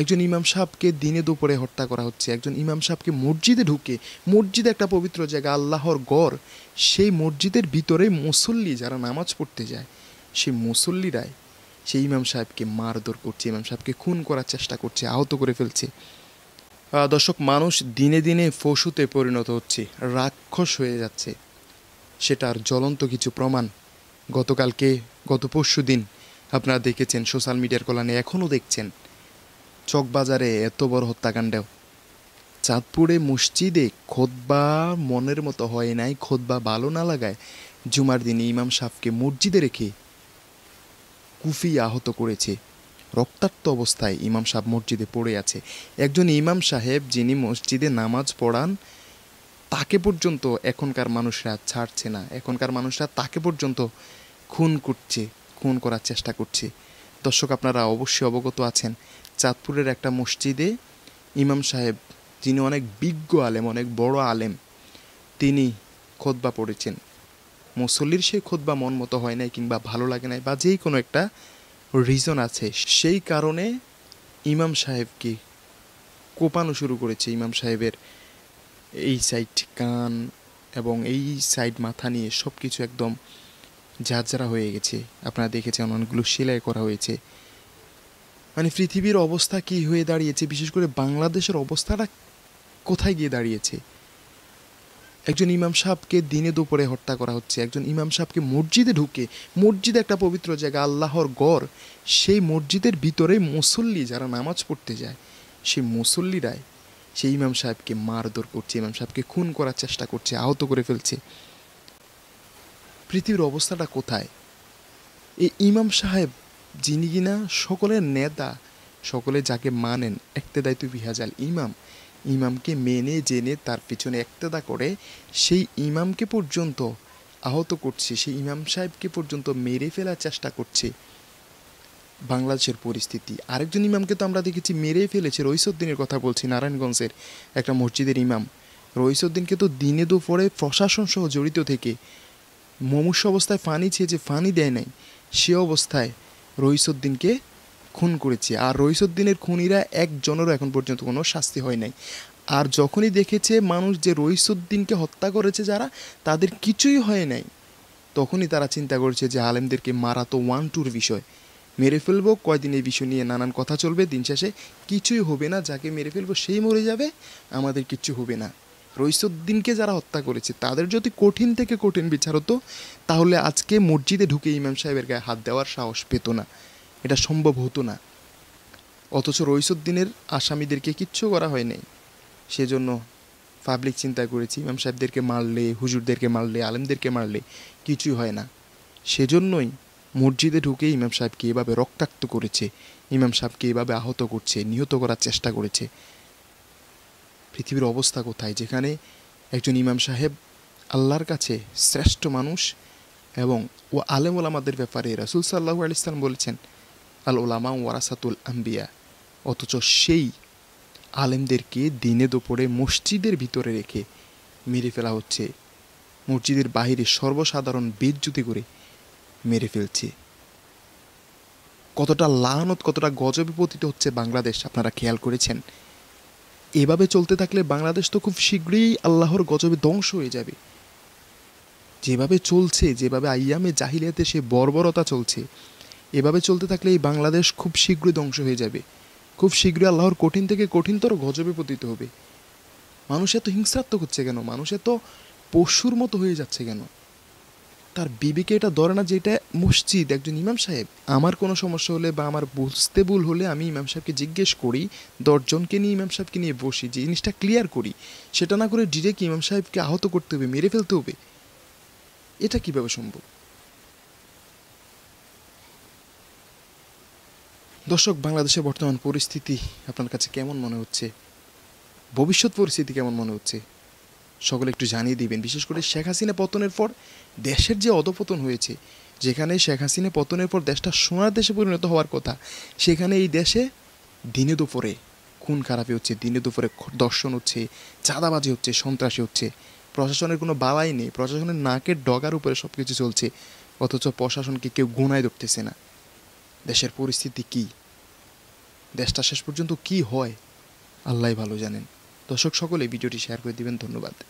একজন ইমাম সাহেবকে দিনে দুপুরে হত্যা করা হচ্ছে। একজন ইমাম সাহেবকে মসজিদে ঢুকে, মসজিদ একটা পবিত্র জায়গা, আল্লাহর গড়, সেই মসজিদের ভিতরে মুসল্লি যারা নামাজ পড়তে যায়, সেই মুসল্লিরাই সেই ইমাম সাহেবকে মারধর করছে, ইমাম সাহেবকে খুন করার চেষ্টা করছে, আহত করে ফেলছে। দর্শক, মানুষ দিনে দিনে পশুতে পরিণত হচ্ছে, রাক্ষস হয়ে যাচ্ছে। সেটার জ্বলন্ত কিছু প্রমাণ গত পরশু দিন আপনারা দেখেছেন সোশ্যাল মিডিয়ার কল্যাণে, এখনও দেখছেন চকবাজারে এত বড় হত্যাকাণ্ডেও। চাঁদপুরে মসজিদে খোতবা মনের মতো হয় নাই, খোতবা ভালো না লাগায় জুমার দিনে ইমাম সাহেবকে মসজিদে রেখে কুফিয়ে আহত করেছে। রক্তাক্ত অবস্থায় ইমাম সাহেব মসজিদে পড়ে আছে। একজন ইমাম সাহেব যিনি মসজিদে নামাজ পড়ান, তাকে পর্যন্ত এখনকার মানুষরা ছাড়ছে না। এখনকার মানুষরা তাকে পর্যন্ত খুন করার চেষ্টা করছে। দর্শক, আপনারা অবশ্যই অবগত আছেন, চাঁদপুরের একটা মসজিদে ইমাম সাহেব, যিনি অনেক বিজ্ঞ আলেম, অনেক বড় আলেম, তিনি খুতবা পড়েছেন। মুসল্লির সেই খুতবা মন মতো হয় নাই, কিংবা ভালো লাগে নাই, বা যেই কোনো একটা রিজন আছে, সেই কারণে ইমাম সাহেবকে কোপানো শুরু করেছে। ইমাম সাহেবের এই সাইড কান এবং এই সাইড মাথা নিয়ে সব কিছু একদম ঝাঁঝরা হয়ে গেছে। আপনারা দেখেছেন অনেকগুলো সেলাই করা হয়েছে। মানে পৃথিবীর অবস্থা কি হয়ে দাঁড়িয়েছে, বিশেষ করে বাংলাদেশের অবস্থাটা কোথায় গিয়ে দাঁড়িয়েছে। একজন ইমাম সাহেবকে দিনে দুপুরে হত্যা করা হচ্ছে। একজন ইমাম সাহেবকে মসজিদে ঢুকে, মসজিদ একটা পবিত্র জায়গা, আল্লাহর গড়, সেই মসজিদের ভিতরে মুসল্লি যারা নামাজ পড়তে যায়, সেই মুসল্লিরাই সেই ইমাম সাহেবকে মারধর করছে, ইমাম সাহেবকে খুন করার চেষ্টা করছে, আহত করে ফেলছে। পৃথিবীর অবস্থাটা কোথায়? এই ইমাম সাহেব, যিনি কিনা সকলের নেতা, সকলে যাকে মানেন, একতেদায় তুই বিহাজাল ইমামকে মেনে জেনে তার পিছনে একতেদা করে সেই ইমামকে পর্যন্ত আহত করছে, সেই ইমাম সাহেবকে পর্যন্ত মেরে ফেলার চেষ্টা করছে। বাংলাদেশের পরিস্থিতি। আরেকজন ইমামকে তো আমরা দেখেছি মেরেই ফেলেছে, রইসুদ্দিনের কথা বলছি, নারায়ণগঞ্জের একটা মসজিদের ইমাম। রইসুদ্দিনকে তো দিনে দুপুরে প্রশাসন সহ জড়িত থেকে মুমূর্ষু অবস্থায় ফানি চেয়েছে, ফানি দেয় নাই, সে অবস্থায় রইসুদ্দিনকে খুন করেছে। আর রইসুদ্দিনের খুনিরা একজনেরও এখন পর্যন্ত কোনো শাস্তি হয় নাই। আর যখনই দেখেছে মানুষ যে রইসুদ্দিনকে হত্যা করেছে যারা, তাদের কিছুই হয় নাই, তখনই তারা চিন্তা করেছে যে আলেমদেরকে মারা তো 1-2 বিষয়, মেরে ফেলবো, কয়দিন এই বিষয় নিয়ে নানান কথা চলবে, দিন শেষে কিছুই হবে না, যাকে মেরে ফেলবো সেই মরে যাবে, আমাদের কিচ্ছু হবে না। রইসুদ্দিনকে যারা হত্যা করেছে তাদের যদি কঠিন থেকে কঠিন বিচার হতো, তাহলে আজকে মসজিদে ঢুকে ইমাম সাহেবের গায়ে হাত দেওয়ার সাহস পেত না, এটা সম্ভব হতো না। অথচ রইসুদ্দিনের আসামিদেরকে কিচ্ছু করা হয় নাই। সেজন্য পাবলিক চিন্তা করেছি, ইমাম সাহেবদেরকে মারলে, হুজুরদেরকে মারলে, আলেমদেরকে মারলে কিছুই হয় না। সেজন্যই মসজিদে ঢুকে ইমাম সাহেবকে এভাবে রক্তাক্ত করেছে, ইমাম সাহেবকে এভাবে আহত করছে, নিহত করার চেষ্টা করেছে। পৃথিবীর অবস্থা কোথায়, যেখানে একজন ইমাম সাহেব আল্লাহর কাছে শ্রেষ্ঠ মানুষ, এবং ও আলেম ওলামাদের ব্যাপারে রাসূল সাল্লাল্লাহু আলাইহি ওয়াসাল্লাম বলেছেন, আল ওলামা ওয়ারাসাতুল আম্বিয়া, অথচ সেই আলেমদেরকে দিনে দুপুরে মসজিদের ভিতরে রেখে মেরে ফেলা হচ্ছে, মসজিদের বাহিরে সর্বসাধারণ বেইজ্জতি করে মেরে ফেলছে। কতটা লানত, কতটা গজবে পতিত হচ্ছে বাংলাদেশ, আপনারা খেয়াল করেছেন? এভাবে চলতে থাকলে বাংলাদেশ তো খুব শীঘ্রই আল্লাহর গজবে ধ্বংস হয়ে যাবে। যেভাবে চলছে, যেভাবে আইয়ামে জাহিলিয়াতে সে বর্বরতা চলছে, এভাবে চলতে থাকলে এই বাংলাদেশ খুব শীঘ্রই ধ্বংস হয়ে যাবে, খুব শীঘ্রই আল্লাহর কঠিন থেকে কঠিনতর গজবে পতিত হবে। মানুষ এত হিংসাত্মক হচ্ছে কেন? মানুষ এত পশুর মতো হয়ে যাচ্ছে কেন? তার বিবেকে এটা ধরে না যে এটা মসজিদ, একজন ইমাম সাহেব। আমার কোনো সমস্যা হলে বা আমার বুঝতে ভুল হলে আমি ইমাম সাহেবকে জিজ্ঞেস করি, 10 জনকে নিয়ে ইমাম সাহেবকে নিয়ে বসি, জিনিসটা ক্লিয়ার করি। সেটা না করে ডিরেক্ট ইমাম সাহেবকে আহত করতে হবে, মেরে ফেলতে হবে, এটা কীভাবে সম্ভব? দর্শক, বাংলাদেশের বর্তমান পরিস্থিতি আপনার কাছে কেমন মনে হচ্ছে? ভবিষ্যৎ পরিস্থিতি কেমন মনে হচ্ছে? সকলে একটু জানিয়ে দিবেন। বিশেষ করে শেখ হাসিনা পতনের পর দেশের যে অধপতন হয়েছে, যেখানে শেখ হাসিনা পতনের পর দেশটা সোনার দেশে পরিণত হওয়ার কথা, সেখানে এই দেশে দিনে দুপুরে খুন খারাপি হচ্ছে, দিনে দুপুরে দর্শন হচ্ছে, চাঁদাবাজি হচ্ছে, সন্ত্রাসী হচ্ছে। প্রশাসনের কোনো বালাই নেই, প্রশাসনের নাকের ডগার উপরে সব কিছু চলছে, অথচ প্রশাসনকে কেউ গুনায় ধরতেছে না। দেশের পরিস্থিতি কী? দেশটা শেষ পর্যন্ত কি হয় আল্লাহই ভালো জানেন। দর্শক সকলে ভিডিওটি শেয়ার করে দিবেন। ধন্যবাদ।